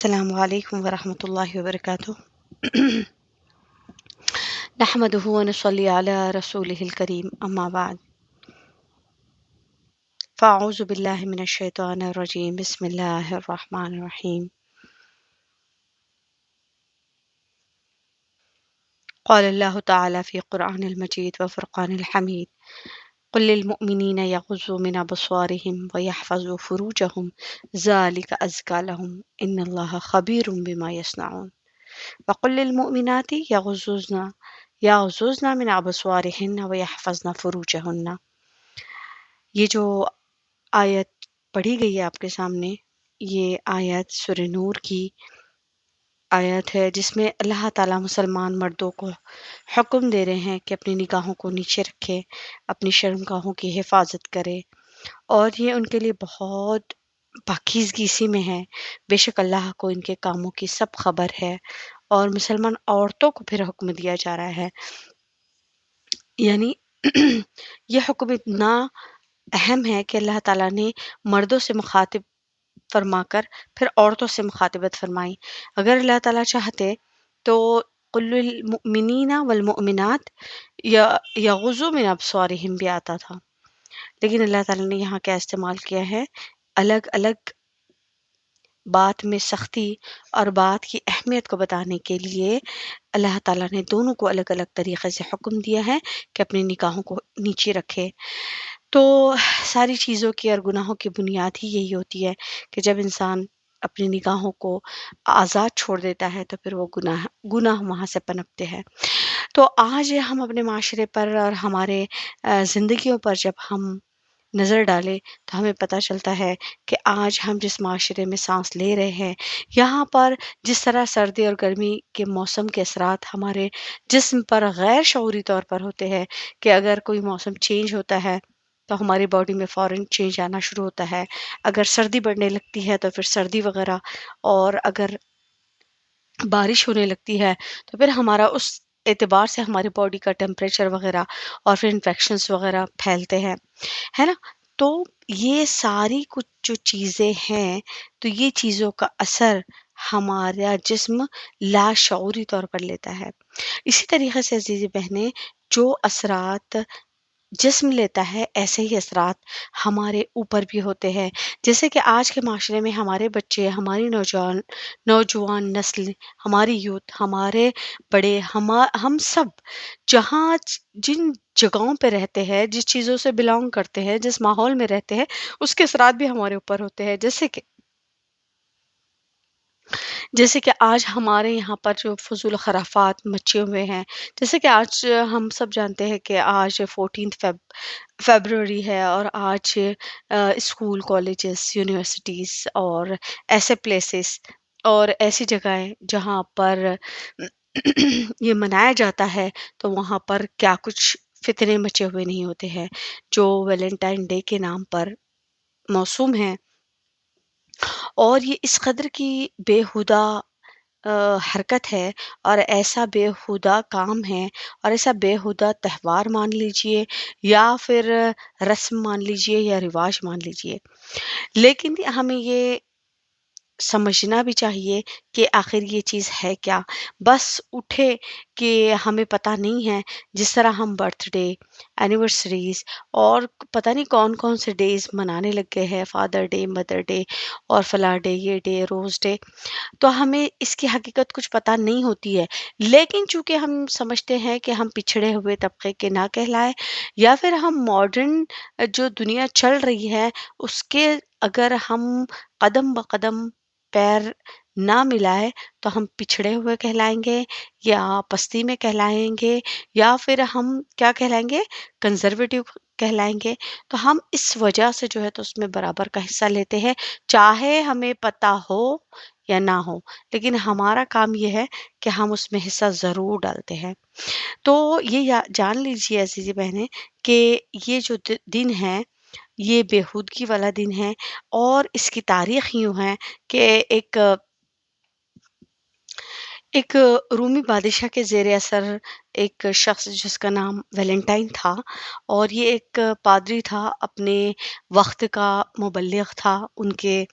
السلام علیکم ورحمۃ اللہ وبرکاتہ نحمده ونصلي على رسوله الكريم اما بعد فاعوذ بالله من الشیطان الرجیم بسم اللہ الرحمن الرحیم قال اللہ تعالی فی قرآن المجید وفرقان الحمید قل للمؤمنین یغضوا من ابصارهم ویحفظوا فروجهم ذلک ازکی لهم ان اللہ خبیر بما یصنعون وقل للمؤمنات یغضضن من ابصارهن ویحفظن فروجهن۔ یہ جو آیت پڑھی گئی ہے آپ کے سامنے، یہ آیت سورہ نور کی آیت ہے، جس میں اللہ تعالیٰ مسلمان مردوں کو حکم دے رہے ہیں کہ اپنی نگاہوں کو نیچے رکھے، اپنی شرمگاہوں کی حفاظت کرے، اور یہ ان کے لیے بہت پاکیزگی اسی میں ہے۔ بے شک اللہ کو ان کے کاموں کی سب خبر ہے، اور مسلمان عورتوں کو پھر حکم دیا جا رہا ہے، یعنی یہ حکم اتنا اہم ہے کہ اللہ تعالیٰ نے مردوں سے مخاطب فرما کر پھر عورتوں سے مخاطبت فرمائی۔ اگر اللہ تعالیٰ چاہتے تو قل للمؤمنین والمؤمنات یغضوا من ابصارہم بھی آتا تھا، لیکن اللہ تعالیٰ نے یہاں کیا استعمال کیا ہے؟ الگ الگ بات میں سختی اور بات کی اہمیت کو بتانے کے لیے اللہ تعالیٰ نے دونوں کو الگ الگ طریقے سے حکم دیا ہے کہ اپنی نگاہوں کو نیچے رکھے۔ تو ساری چیزوں کی اور گناہوں کی بنیاد ہی یہی ہوتی ہے کہ جب انسان اپنی نگاہوں کو آزاد چھوڑ دیتا ہے تو پھر وہ گناہ وہاں سے پنپتے ہیں۔ تو آج ہم اپنے معاشرے پر اور ہمارے زندگیوں پر جب ہم نظر ڈالیں تو ہمیں پتہ چلتا ہے کہ آج ہم جس معاشرے میں سانس لے رہے ہیں، یہاں پر جس طرح سردی اور گرمی کے موسم کے اثرات ہمارے جسم پر غیر شعوری طور پر ہوتے ہیں، کہ اگر کوئی موسم چینج ہوتا ہے تو ہماری باڈی میں فوراً چینج آنا شروع ہوتا ہے، اگر سردی بڑھنے لگتی ہے تو پھر سردی وغیرہ، اور اگر بارش ہونے لگتی ہے تو پھر ہمارا اس اعتبار سے ہماری باڈی کا ٹیمپریچر وغیرہ اور پھر انفیکشنز وغیرہ پھیلتے ہیں، ہے نا؟ تو یہ ساری کچھ جو چیزیں ہیں، تو یہ چیزوں کا اثر ہمارا جسم لاشعوری طور پر لیتا ہے۔ اسی طریقے سے عزیزی بہنیں، جو اثرات جسم لیتا ہے ایسے ہی اثرات ہمارے اوپر بھی ہوتے ہیں۔ جیسے کہ آج کے معاشرے میں ہمارے بچے، ہماری نوجوان نسل، ہماری یوتھ، ہمارے بڑے، ہم سب جہاں جن جگہوں پہ رہتے ہیں، جس چیزوں سے بلانگ کرتے ہیں، جس ماحول میں رہتے ہیں، اس کے اثرات بھی ہمارے اوپر ہوتے ہیں۔ جیسے کہ آج ہمارے یہاں پر جو فضول خرافات مچے ہوئے ہیں، جیسے کہ آج ہم سب جانتے ہیں کہ آج 14 فیبروری ہے، اور آج اسکول، کالجز، یونیورسٹیز اور ایسے پلیسز اور ایسی جگہیں جہاں پر یہ منایا جاتا ہے، تو وہاں پر کیا کچھ فتنے مچے ہوئے نہیں ہوتے ہیں، جو ویلنٹائن ڈے کے نام پر موسوم ہیں، اور یہ اس قدر کی بےہودہ حرکت ہے، اور ایسا بےہودہ کام ہے، اور ایسا بےہودہ تہوار مان لیجئے، یا پھر رسم مان لیجئے، یا رواج مان لیجئے، لیکن ہمیں یہ سمجھنا بھی چاہیے کہ آخر یہ چیز ہے کیا۔ بس اٹھے کہ ہمیں پتہ نہیں ہے، جس طرح ہم برتھ ڈے، اینیورسریز اور پتہ نہیں کون کون سے ڈیز منانے لگ گئے ہیں، فادر ڈے، مدر ڈے اور فلاں ڈے، یہ ڈے، روز ڈے، تو ہمیں اس کی حقیقت کچھ پتہ نہیں ہوتی ہے، لیکن چونکہ ہم سمجھتے ہیں کہ ہم پچھڑے ہوئے طبقے کے نہ کہلائے، یا پھر ہم ماڈرن جو دنیا چل رہی ہے اس کے اگر ہم قدم بقدم پیر نہ ملائے تو ہم پچھڑے ہوئے کہلائیں گے، یا پستی میں کہلائیں گے، یا پھر ہم کیا کہلائیں گے؟ کنزرویٹو کہلائیں گے۔ تو ہم اس وجہ سے جو ہے تو اس میں برابر کا حصہ لیتے ہیں، چاہے ہمیں پتہ ہو یا نہ ہو، لیکن ہمارا کام یہ ہے کہ ہم اس میں حصہ ضرور ڈالتے ہیں۔ تو یہ جان لیجیے عزیزی بہنیں کہ یہ جو دن ہے، یہ بےہودگی والا دن ہے، اور اس کی تاریخ یوں ہے کہ ایک رومی بادشاہ کے زیر اثر ایک شخص جس کا نام ویلنٹائن تھا، اور یہ ایک پادری تھا، اپنے وقت کا مبلغ تھا، ان کے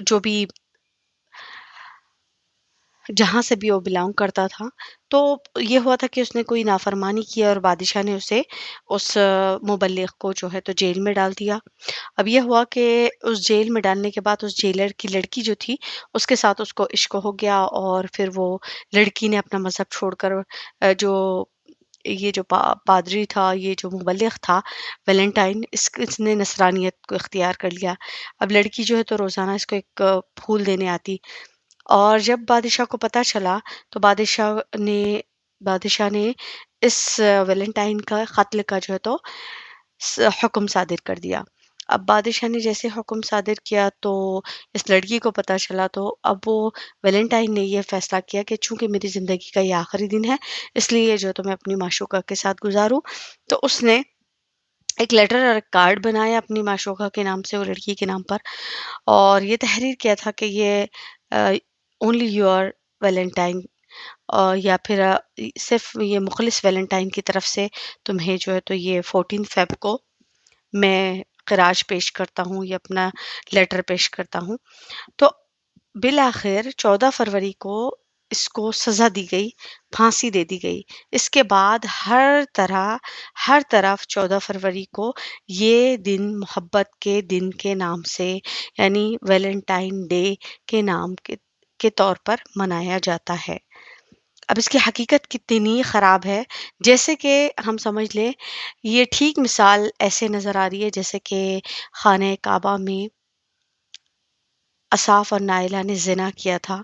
جو بھی جہاں سے بھی وہ بلانگ کرتا تھا، تو یہ ہوا تھا کہ اس نے کوئی نافرمانی کی اور بادشاہ نے اسے اس مبلغ کو جو ہے تو جیل میں ڈال دیا۔ اب یہ ہوا کہ اس جیل میں ڈالنے کے بعد اس جیلر کی لڑکی جو تھی اس کے ساتھ اس کو عشق ہو گیا، اور پھر وہ لڑکی نے اپنا مذہب چھوڑ کر جو یہ جو پادری تھا، یہ جو مبلغ تھا ویلنٹائن، اس نے نصرانیت کو اختیار کر لیا۔ اب لڑکی جو ہے تو روزانہ اس کو ایک پھول دینے آتی، اور جب بادشاہ کو پتہ چلا تو بادشاہ نے اس ویلنٹائن کا قتل کا جو ہے تو حکم صادر کر دیا۔ اب بادشاہ نے جیسے حکم صادر کیا تو اس لڑکی کو پتہ چلا، تو اب وہ ویلنٹائن نے یہ فیصلہ کیا کہ چونکہ میری زندگی کا یہ آخری دن ہے، اس لیے جو تو میں اپنی معشوقہ کے ساتھ گزاروں، تو اس نے ایک لیٹر اور ایک کارڈ بنایا اپنی معشوقہ کے نام سے، وہ لڑکی کے نام پر، اور یہ تحریر کیا تھا کہ یہ اونلی یور ویلنٹائن، یا پھر صرف یہ مخلص ویلنٹائن کی طرف سے تمہیں جو ہے تو یہ 14 فیب کو میں خراج پیش کرتا ہوں، یا اپنا لیٹر پیش کرتا ہوں۔ تو بالآخر 14 فروری کو اس کو سزا دی گئی، پھانسی دے دی گئی۔ اس کے بعد ہر طرف 14 فروری کو یہ دن محبت کے دن کے نام سے، یعنی ویلنٹائن ڈے کے نام کے طور پر منایا جاتا ہے۔ اب اس کی حقیقت کتنی خراب ہے، جیسے کہ ہم سمجھ لیں، یہ ٹھیک مثال ایسے نظر آ رہی ہے جیسے کہ خانہ کعبہ میں اصاف اور نائلہ نے زنا کیا تھا،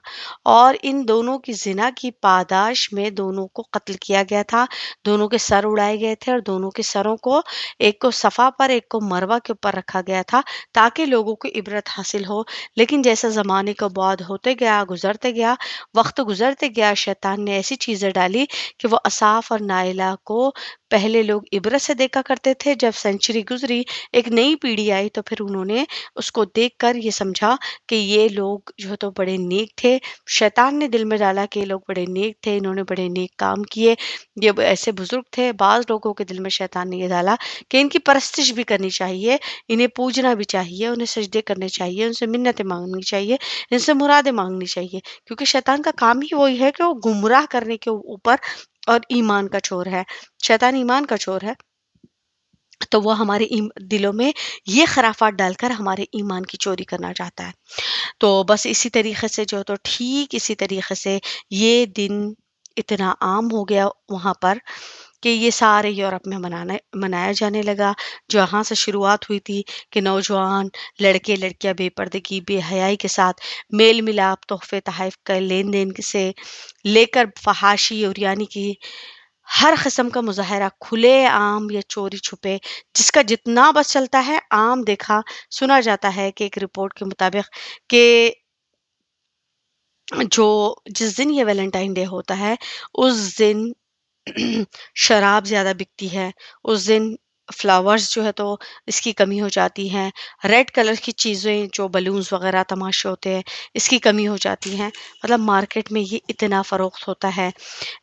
اور ان دونوں کی زنا کی پاداش میں دونوں کو قتل کیا گیا تھا، دونوں کے سر اڑائے گئے تھے، اور دونوں کے سروں کو، ایک کو صفا پر ایک کو مروہ کے اوپر رکھا گیا تھا تاکہ لوگوں کو عبرت حاصل ہو۔ لیکن جیسا زمانے کا بعد ہوتے گیا، گزرتے گیا، وقت گزرتے گیا، شیطان نے ایسی چیزیں ڈالی کہ وہ اصاف اور نائلہ کو پہلے لوگ عبرت سے دیکھا کرتے تھے، جب سینچری گزری، ایک نئی پیڑھی آئی، تو پھر انہوں نے اس کو دیکھ کر یہ سمجھا کہ یہ لوگ جو ہے تو بڑے نیک تھے۔ شیطان نے دل میں ڈالا کہ یہ لوگ بڑے نیک تھے، انہوں نے بڑے نیک کام کیے، یہ ایسے بزرگ تھے۔ بعض لوگوں کے دل میں شیطان نے یہ ڈالا کہ ان کی پرستش بھی کرنی چاہیے، انہیں پوجنا بھی چاہیے، انہیں سجدے کرنے چاہیے، ان سے منتیں مانگنی چاہیے، ان سے مرادیں مانگنی چاہیے، کیونکہ شیطان کا کام ہی وہی ہے کہ وہ گمراہ کرنے کے اوپر، اور ایمان کا چور ہے، شیطان ایمان کا چور ہے، تو وہ ہمارے دلوں میں یہ خرافات ڈال کر ہمارے ایمان کی چوری کرنا چاہتا ہے۔ تو بس اسی طریقے سے جو تو ٹھیک اسی طریقے سے یہ دن اتنا عام ہو گیا وہاں پر کہ یہ سارے یورپ میں منایا جانے لگا۔ جہاں سے شروعات ہوئی تھی کہ نوجوان لڑکے لڑکیاں بے پردگی، بے حیائی کے ساتھ میل ملاپ، تحفے تحائف کا لین دین سے لے کر فحاشی اور یعنی کہ ہر قسم کا مظاہرہ، کھلے عام یا چوری چھپے، جس کا جتنا بس چلتا ہے، عام دیکھا سنا جاتا ہے کہ ایک رپورٹ کے مطابق کہ جس دن یہ ویلنٹائن ڈے ہوتا ہے اس دن شراب زیادہ بکتی ہے، اس دن فلاورز جو ہے تو اس کی کمی ہو جاتی ہے، ریڈ کلر کی چیزیں جو بلونز وغیرہ تماشے ہوتے ہیں اس کی کمی ہو جاتی ہیں، مطلب مارکیٹ میں یہ اتنا فروخت ہوتا ہے۔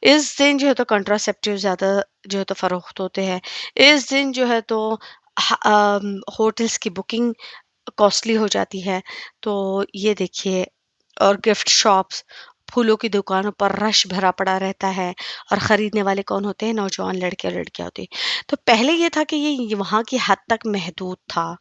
اس دن جو ہے تو کنٹراسیپٹیو زیادہ جو ہے تو فروخت ہوتے ہیں۔ اس دن جو ہے تو ہوٹلز کی بکنگ کاسٹلی ہو جاتی ہے۔ تو یہ دیکھیے، اور گفٹ شاپس، پھولوں کی دکانوں پر رش بھرا پڑا رہتا ہے، اور خریدنے والے کون ہوتے ہیں؟ نوجوان لڑکے اور لڑکیاں ہوتی ہیں۔ تو پہلے یہ تھا کہ یہ وہاں کی حد تک محدود تھا،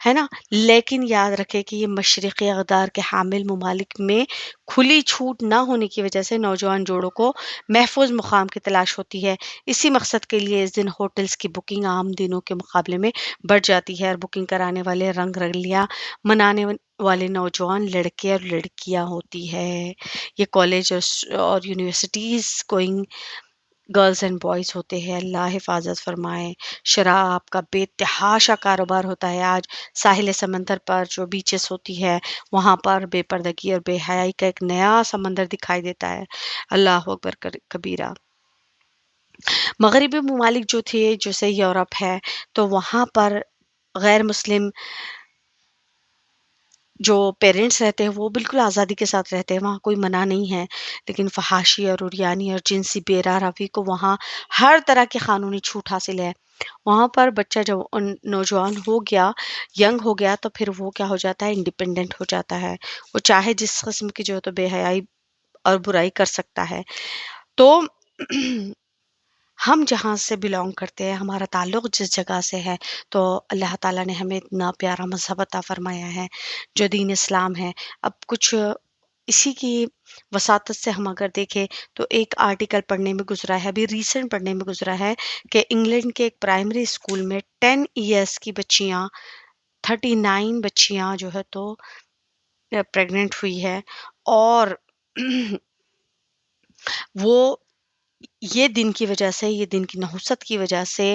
ہے نا، لیکن یاد رکھے کہ یہ مشرقی اقدار کے حامل ممالک میں کھلی چھوٹ نہ ہونے کی وجہ سے نوجوان جوڑوں کو محفوظ مقام کی تلاش ہوتی ہے۔ اسی مقصد کے لیے اس دن ہوٹلز کی بکنگ عام دنوں کے مقابلے میں بڑھ جاتی ہے، اور بکنگ کرانے والے رنگ رلیاں منانے والے نوجوان لڑکے اور لڑکیاں ہوتی ہے۔ یہ کالج اور universities going girls and boys ہوتے ہیں، اللہ حفاظت فرمائے۔ شراب کا بے تحاشا کاروبار ہوتا ہے آج ساحل سمندر پر، جو بیچز ہوتی ہے وہاں پر بے پردگی اور بے حیائی کا ایک نیا سمندر دکھائی دیتا ہے۔ اللہ اکبر کبیرہ۔ مغربی ممالک جو تھے، جیسے یورپ ہے، تو وہاں پر غیر مسلم جو پیرنٹس رہتے ہیں وہ بالکل آزادی کے ساتھ رہتے ہیں، وہاں کوئی منع نہیں ہے، لیکن فحاشی اور عریانی اور جنسی بے روی کو وہاں ہر طرح کی قانونی چھوٹ حاصل ہے۔ وہاں پر بچہ جب نوجوان ہو گیا، ینگ ہو گیا، تو پھر وہ کیا ہو جاتا ہے؟ انڈیپینڈنٹ ہو جاتا ہے، وہ چاہے جس قسم کی جو ہے تو بے حیائی اور برائی کر سکتا ہے۔ تو ہم جہاں سے بلونگ کرتے ہیں، ہمارا تعلق جس جگہ سے ہے، تو اللہ تعالیٰ نے ہمیں اتنا پیارا مذہب عطا فرمایا ہے جو دین اسلام ہے۔ اب کچھ اسی کی وساطت سے ہم اگر دیکھیں تو ایک آرٹیکل پڑھنے میں گزرا ہے، ابھی ریسنٹ پڑھنے میں گزرا ہے، کہ انگلینڈ کے ایک پرائمری اسکول میں 10 ایئرس کی بچیاں، 39 بچیاں جو ہے تو پریگننٹ ہوئی ہے، اور وہ یہ دن کی وجہ سے، یہ دن کی نحوست کی وجہ سے،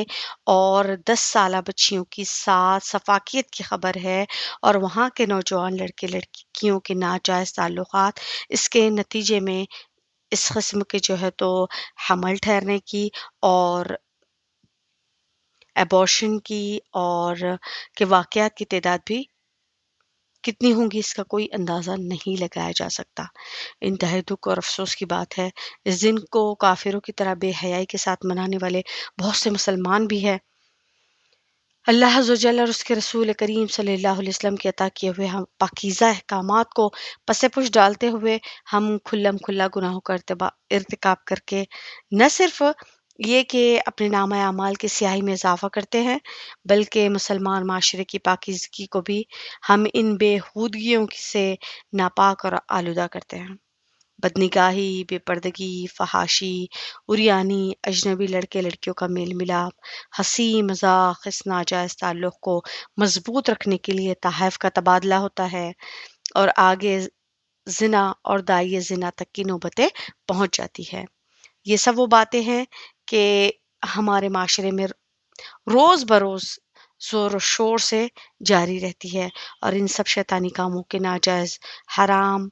اور 10 سالہ بچیوں کی ساتھ سفاکیت کی خبر ہے، اور وہاں کے نوجوان لڑکے لڑکیوں کے ناجائز تعلقات، اس کے نتیجے میں اس قسم کے جو ہے تو حمل ٹھہرنے کی اور ایبورشن کی اور کے واقعات کی تعداد بھی کتنی ہوں گی، اس کا کوئی اندازہ نہیں لگایا جا سکتا۔ انتہائی دکھ اور افسوس کی بات ہے، اس دن کو کافروں کی طرح بے حیائی کے ساتھ منانے والے بہت سے مسلمان بھی ہیں۔ اللہ عز و جل اور اس کے رسول کریم صلی اللہ علیہ وسلم کے عطا کیے ہوئے ہم پاکیزہ احکامات کو پس پش ڈالتے ہوئے ہم کھلم کھلا گناہوں کا ارتکاب کر کے نہ صرف یہ کہ اپنے نامہ اعمال کی سیاہی میں اضافہ کرتے ہیں، بلکہ مسلمان معاشرے کی پاکیزگی کو بھی ہم ان بے ہودگیوں سے ناپاک اور آلودہ کرتے ہیں۔ بدنگاہی، بے پردگی، فحاشی، عریانی، اجنبی لڑکے لڑکیوں کا میل ملاپ، ہنسی مذاق، اس ناجائز تعلق کو مضبوط رکھنے کے لیے تحائف کا تبادلہ ہوتا ہے، اور آگے زنا اور داعی زنا تک کی نوبتیں پہنچ جاتی ہے۔ یہ سب وہ باتیں ہیں کہ ہمارے معاشرے میں روز بروز زور و شور سے جاری رہتی ہے، اور ان سب شیطانی کاموں کے ناجائز حرام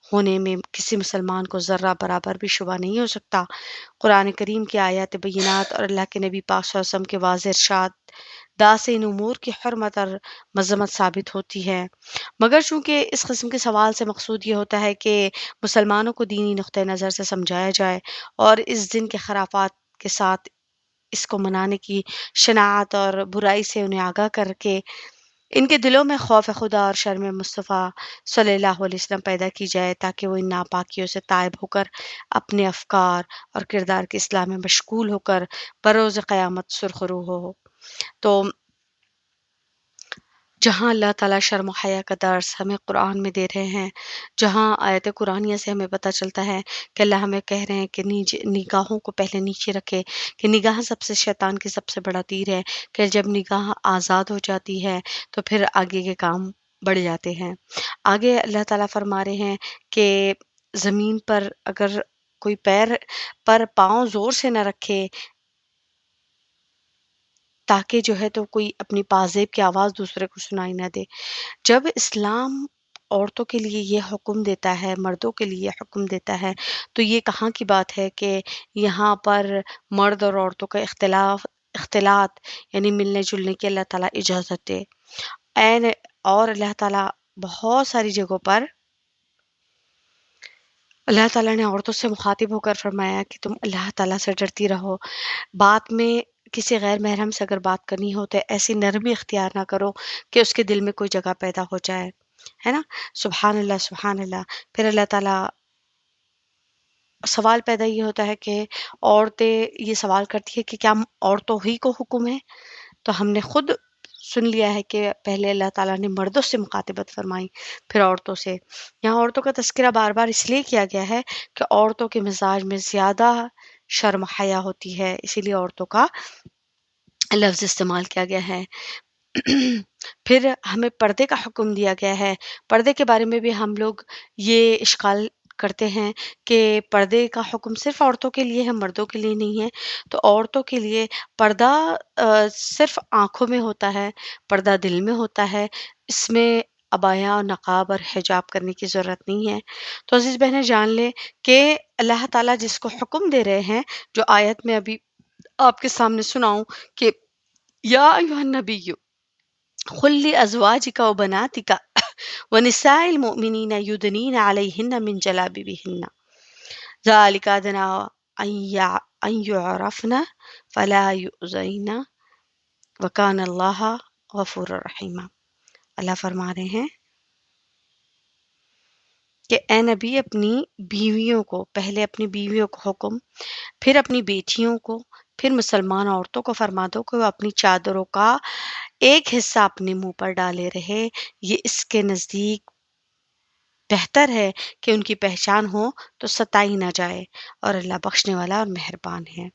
ہونے میں کسی مسلمان کو ذرہ برابر بھی شبہ نہیں ہو سکتا۔ قرآن کریم کی آیات بینات اور اللہ کے نبی پاک صلی اللہ علیہ وسلم کے واضح ارشاد سے ان امور کی حرمت اور مذمت ثابت ہوتی ہے، مگر چونکہ اس قسم کے سوال سے مقصود یہ ہوتا ہے کہ مسلمانوں کو دینی نقطہ نظر سے سمجھایا جائے، اور اس دن کے خرافات کے ساتھ اس کو منانے کی شناعت اور برائی سے انہیں آگاہ کر کے ان کے دلوں میں خوف خدا اور شرم مصطفیٰ صلی اللہ علیہ وسلم پیدا کی جائے، تاکہ وہ ان ناپاکیوں سے تائب ہو کر اپنے افکار اور کردار کی اصلاح میں مشغول ہو کر بروز قیامت سرخرو ہو۔ تو جہاں اللہ تعالیٰ شرم و حیا کا درس ہمیں قرآن میں دے رہے ہیں، جہاں آیت قرآنیہ سے ہمیں پتہ چلتا ہے کہ اللہ ہمیں کہہ رہے ہیں کہ نگاہوں کو پہلے نیچے رکھے، کہ نگاہ سب سے شیطان کی سب سے بڑا تیر ہے، کہ جب نگاہ آزاد ہو جاتی ہے تو پھر آگے کے کام بڑھ جاتے ہیں۔ آگے اللہ تعالیٰ فرما رہے ہیں کہ زمین پر اگر کوئی پیر پر پاؤں زور سے نہ رکھے تاکہ جو ہے تو کوئی اپنی پازیب کی آواز دوسرے کو سنائی نہ دے۔ جب اسلام عورتوں کے لیے یہ حکم دیتا ہے، مردوں کے لیے حکم دیتا ہے، تو یہ کہاں کی بات ہے کہ یہاں پر مرد اور عورتوں کا اختلاط یعنی ملنے جلنے کی اللہ تعالیٰ اجازت دے۔ اور اللہ تعالیٰ بہت ساری جگہوں پر اللہ تعالیٰ نے عورتوں سے مخاطب ہو کر فرمایا کہ تم اللہ تعالیٰ سے ڈرتی رہو، بات میں کسی غیر محرم سے اگر بات کرنی ہو تو ایسی نرمی اختیار نہ کرو کہ اس کے دل میں کوئی جگہ پیدا ہو جائے، ہے نا؟ سبحان اللہ سبحان اللہ۔ پھر اللہ تعالیٰ سوال پیدا یہ ہوتا ہے کہ عورتیں یہ سوال کرتی ہے کہ کیا عورتوں ہی کو حکم ہے؟ تو ہم نے خود سن لیا ہے کہ پہلے اللہ تعالیٰ نے مردوں سے مخاطبت فرمائی، پھر عورتوں سے۔ یہاں عورتوں کا تذکرہ بار بار اس لیے کیا گیا ہے کہ عورتوں کے مزاج میں زیادہ شرم حیا ہوتی ہے، اسی لیے عورتوں کا لفظ استعمال کیا گیا ہے۔ پھر ہمیں پردے کا حکم دیا گیا ہے۔ پردے کے بارے میں بھی ہم لوگ یہ اشکال کرتے ہیں کہ پردے کا حکم صرف عورتوں کے لیے ہے، مردوں کے لیے نہیں ہے۔ تو عورتوں کے لیے پردہ صرف آنکھوں میں ہوتا ہے، پردہ دل میں ہوتا ہے، اس میں عبایا اور نقاب اور حجاب کرنے کی ضرورت نہیں ہے۔ تو عزیز بہنیں جان لیں کہ اللہ تعالیٰ جس کو حکم دے رہے ہیں، جو آیت میں ابھی آپ کے سامنے سناؤں کہ یا ایھا النبی قل لأزواجک وبناتک ونساء المؤمنین یدنین علیہن من جلابیبہن ذلک ادنی ان یعرفن فلا یؤذین وکان اللہ غفور رحیم۔ اللہ فرما رہے ہیں کہ اے نبی اپنی بیویوں کو، پہلے اپنی بیویوں کو حکم، پھر اپنی بیٹیوں کو، پھر مسلمان عورتوں کو فرما دو کہ وہ اپنی چادروں کا ایک حصہ اپنے منہ پر ڈالے رہے، یہ اس کے نزدیک بہتر ہے کہ ان کی پہچان ہو تو ستائی نہ جائے، اور اللہ بخشنے والا اور مہربان ہے۔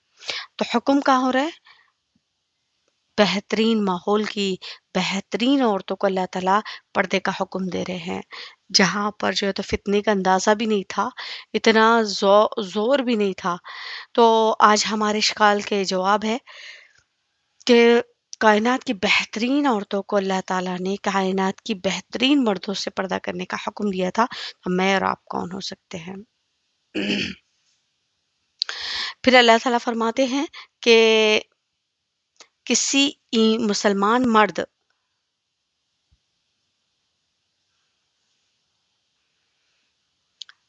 تو حکم کہاں ہو رہا ہے؟ بہترین ماحول کی بہترین عورتوں کو اللہ تعالیٰ پردے کا حکم دے رہے ہیں، جہاں پر جو ہے تو فتنے کا اندازہ بھی نہیں تھا، اتنا زور بھی نہیں تھا۔ تو آج ہمارے اشکال کے جواب ہے کہ کائنات کی بہترین عورتوں کو اللہ تعالیٰ نے کائنات کی بہترین مردوں سے پردہ کرنے کا حکم دیا تھا، تو میں اور آپ کون ہو سکتے ہیں؟ پھر اللہ تعالیٰ فرماتے ہیں کہ کسی مسلمان مرد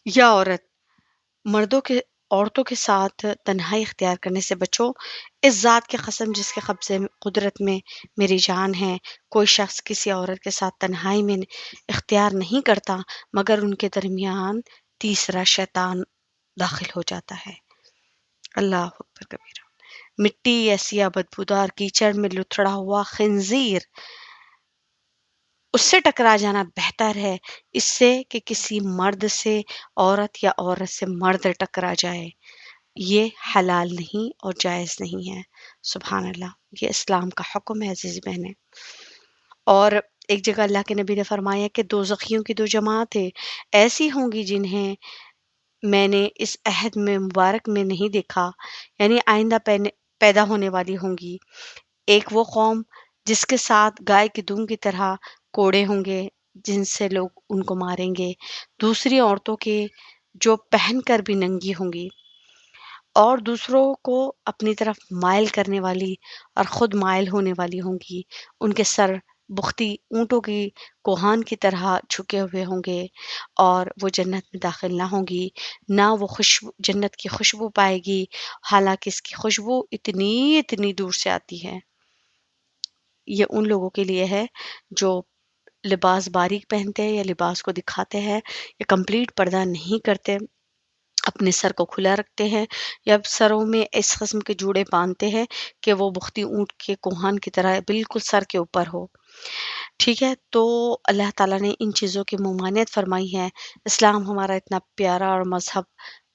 یا عورت عورتوں کے ساتھ تنہائی اختیار کرنے سے بچو، اس ذات کی قسم جس کے قبضے قدرت میں میری جان ہے، کوئی شخص کسی عورت کے ساتھ تنہائی میں اختیار نہیں کرتا مگر ان کے درمیان تیسرا شیطان داخل ہو جاتا ہے۔ اللہ اکبر کبیرہ۔ مٹی یا سیاہ بدبودار کیچڑ میں لتھڑا ہوا خنزیر، اس سے ٹکرا جانا بہتر ہے اس سے کہ کسی مرد سے عورت یا عورت سے مرد ٹکرا جائے۔ یہ حلال نہیں اور جائز نہیں ہے۔ سبحان اللہ، یہ اسلام کا حکم ہے عزیزی بہنیں۔ اور ایک جگہ اللہ کے نبی نے فرمایا کہ دوزخیوں کی دو جماعتیں ایسی ہوں گی جنہیں میں نے اس عہد میں مبارک میں نہیں دیکھا، یعنی آئندہ پیدا ہونے والی ہوں گی۔ ایک وہ قوم جس کے ساتھ گائے کی دم کی طرح کوڑے ہوں گے جن سے لوگ ان کو ماریں گے، دوسری عورتوں کے جو پہن کر بھی ننگی ہوں گی، اور دوسروں کو اپنی طرف مائل کرنے والی اور خود مائل ہونے والی ہوں گی، ان کے سر بختی اونٹوں کی کوہان کی طرح جھکے ہوئے ہوں گے، اور وہ جنت میں داخل نہ ہوں گی، نہ وہ جنت کی خوشبو پائے گی، حالانکہ اس کی خوشبو اتنی دور سے آتی ہے۔ یہ ان لوگوں کے لیے ہے جو لباس باریک پہنتے ہیں یا لباس کو دکھاتے ہیں یا کمپلیٹ پردہ نہیں کرتے، اپنے سر کو کھلا رکھتے ہیں یا سروں میں اس قسم کے جوڑے باندھتے ہیں کہ وہ بختی اونٹ کے کوہان کی طرح بالکل سر کے اوپر ہو۔ ٹھیک ہے، تو اللہ تعالیٰ نے ان چیزوں کی ممانعت فرمائی ہے۔ اسلام ہمارا اتنا پیارا اور مذہب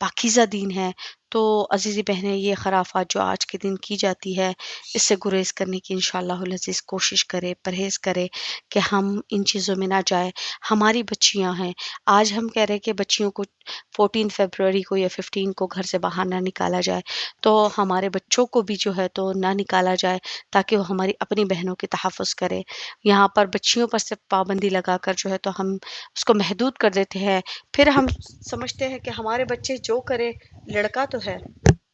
پاکیزہ دین ہے، تو عزیزی بہنیں یہ خرافات جو آج کے دن کی جاتی ہے، اس سے گریز کرنے کی انشاءاللہ العزیز کوشش کرے، پرہیز کرے کہ ہم ان چیزوں میں نہ جائیں۔ ہماری بچیاں ہیں، آج ہم کہہ رہے کہ بچیوں کو 14 فیبروری کو یا 15 کو گھر سے باہر نہ نکالا جائے، تو ہمارے بچوں کو بھی جو ہے تو نہ نکالا جائے تاکہ وہ ہماری اپنی بہنوں کی تحفظ کرے۔ یہاں پر بچیوں پر صرف پابندی لگا کر جو ہے تو ہم اس کو محدود کر دیتے ہیں، پھر ہم سمجھتے ہیں کہ ہمارے بچے جو کرے، لڑکا تو ہے،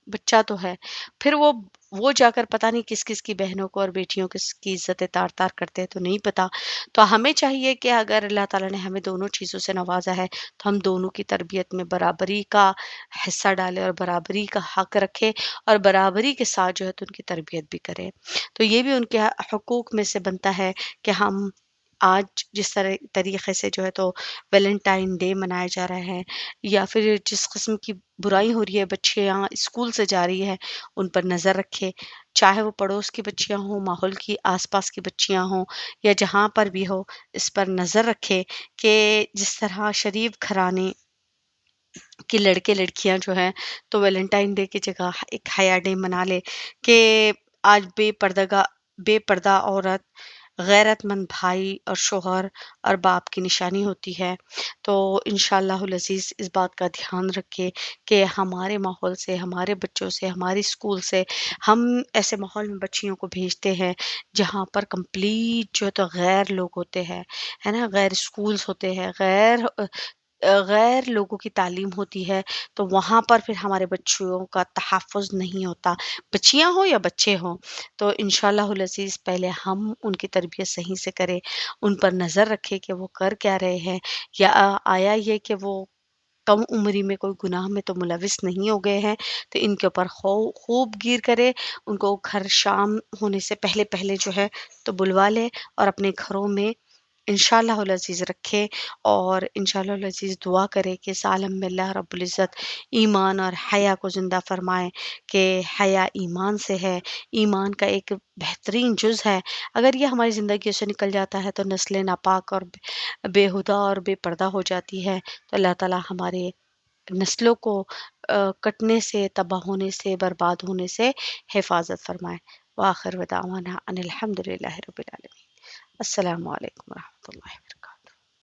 بچہ تو ہے، پھر وہ جا کر پتہ نہیں کس کس کی بہنوں کو اور بیٹیوں کی عزتیں تار تار کرتے ہیں، تو نہیں پتا۔ تو ہمیں چاہیے کہ اگر اللہ تعالیٰ نے ہمیں دونوں چیزوں سے نوازا ہے تو ہم دونوں کی تربیت میں برابری کا حصہ ڈالے اور برابری کا حق رکھے اور برابری کے ساتھ جو ہے تو ان کی تربیت بھی کرے۔ تو یہ بھی ان کے حقوق میں سے بنتا ہے کہ ہم آج جس طریقے سے جو ہے تو ویلنٹائن ڈے منایا جا رہا ہے، یا پھر جس قسم کی برائی ہو رہی ہے، بچیاں اسکول سے جا رہی ہے، ان پر نظر رکھے، چاہے وہ پڑوس کی بچیاں ہوں، ماحول کی آس پاس کی بچیاں ہوں، یا جہاں پر بھی ہو، اس پر نظر رکھے کہ جس طرح شریف گھرانے کہ لڑکے لڑکیاں جو ہیں تو ویلنٹائن ڈے کی جگہ ایک حیا ڈے منا لے کہ آج بے پردہ عورت غیرت مند بھائی اور شوہر اور باپ کی نشانی ہوتی ہے۔ تو انشاءاللہ العزیز اس بات کا دھیان رکھے کہ ہمارے ماحول سے، ہمارے بچوں سے، ہمارے اسکول سے ہم ایسے ماحول میں بچیوں کو بھیجتے ہیں جہاں پر کمپلیٹ جو ہے تو غیر لوگ ہوتے ہیں، ہے نا، غیر اسکولز ہوتے ہیں، غیر لوگوں کی تعلیم ہوتی ہے، تو وہاں پر پھر ہمارے بچوں کا تحفظ نہیں ہوتا، بچیاں ہوں یا بچے ہوں۔ تو انشاءاللہ العزیز پہلے ہم ان کی تربیت صحیح سے کریں، ان پر نظر رکھے کہ وہ کر کیا رہے ہیں، یا آیا یہ کہ وہ کم عمری میں کوئی گناہ میں تو ملوث نہیں ہو گئے ہیں، تو ان کے اوپر خوب گیر کرے، ان کو گھر شام ہونے سے پہلے جو ہے تو بلوا لے اور اپنے گھروں میں انشاءاللہ العزیز رکھے، اور انشاءاللہ العزیز دعا کرے کہ اس عالم میں اللہ رب العزت ایمان اور حیا کو زندہ فرمائے، کہ حیا ایمان سے ہے، ایمان کا ایک بہترین جز ہے۔ اگر یہ ہماری زندگی سے نکل جاتا ہے تو نسل ناپاک اور بے ہدا اور بے پردہ ہو جاتی ہے۔ تو اللہ تعالی ہمارے نسلوں کو کٹنے سے، تباہ ہونے سے، برباد ہونے سے حفاظت فرمائے۔ وآخر دعوانا ان الحمد للہ رب العالمین۔ السلام علیکم ورحمۃ اللہ وبرکاتہ۔